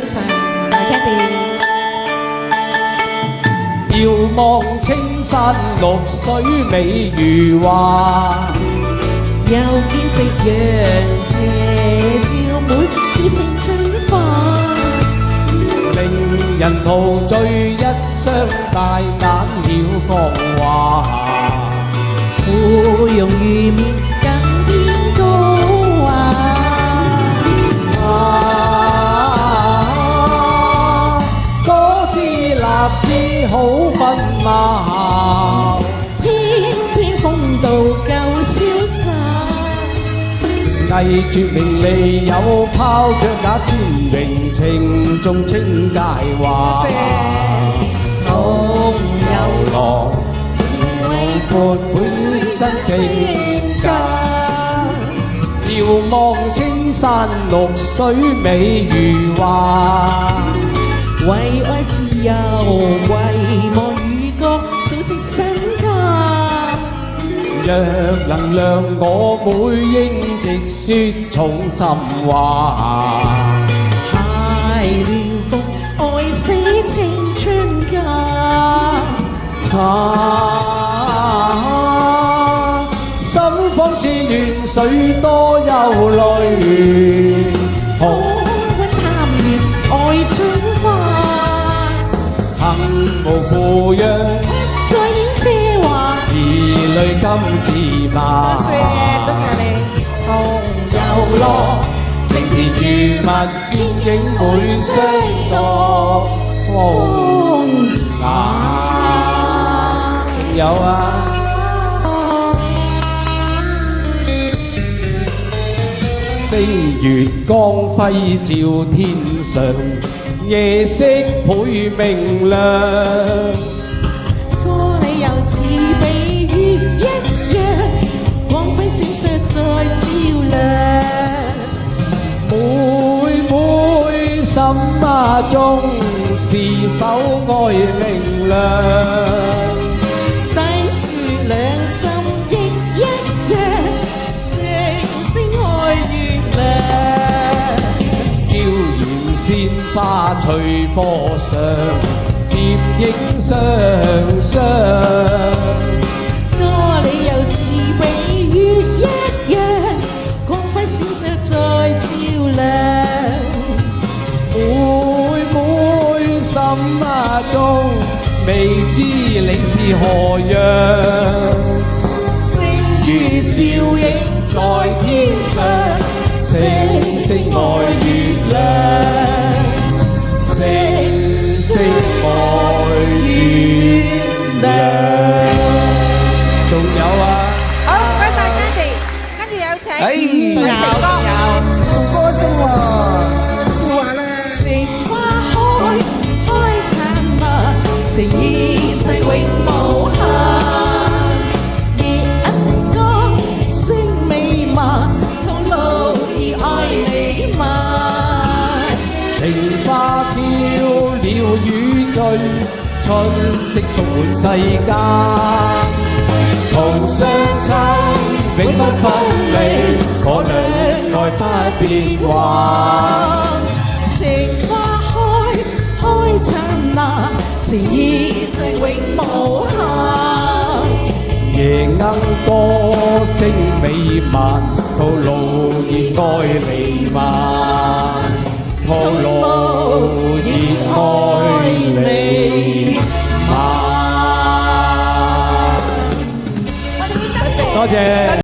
神，Candy。遙望青山綠水美如畫，又見夕陽斜照滿跳成春花，令人陶醉一雙大眼曉光華，芙蓉如面更天高啊！多支蠟枝好奔茅，偏偏風度夠瀟灑，毅絕名利有拋，卻也天榮情重清介華。同遊樂為撥會真情家，遙望青山綠水美如畫，為愛自由，為望與國組織身家。若能讓我妹應直說重心話，孩亂風愛死青春家。心慌自亂，水多憂慮，可溫貪熱愛春花，行無扶養，再演奢華。兒女今自罵。多謝你，同遊樂，靜田如蜜，邊境會相多風雅。有啊。星月光輝照天上，夜色倍明亮。歌你又似比月一樣，光輝閃爍在照亮。妹妹心中是否愛明亮？低説兩心亦一樣，星星愛月亮。嬌豔鮮花隨波上，疊影雙雙。歌你又似比月一樣，光輝閃爍在照亮。妹妹心中未知你是何樣？星如照影在天上，星星愛月亮，星星愛月亮。仲有啊，好，唔該晒 Candy，跟住有請仲有成歌聲喎，話咧。情花開，開燦爛，情意世永無限。夜鶯歌聲美漫，透露意愛彌漫。情花飄了雨醉，春色充滿世間。同相親永不分離，可兩愛不變幻。情花開，開燦爛，情意世永無限。夜鶯歌聲美漫，透露熱愛彌漫，透露熱愛彌漫。多謝。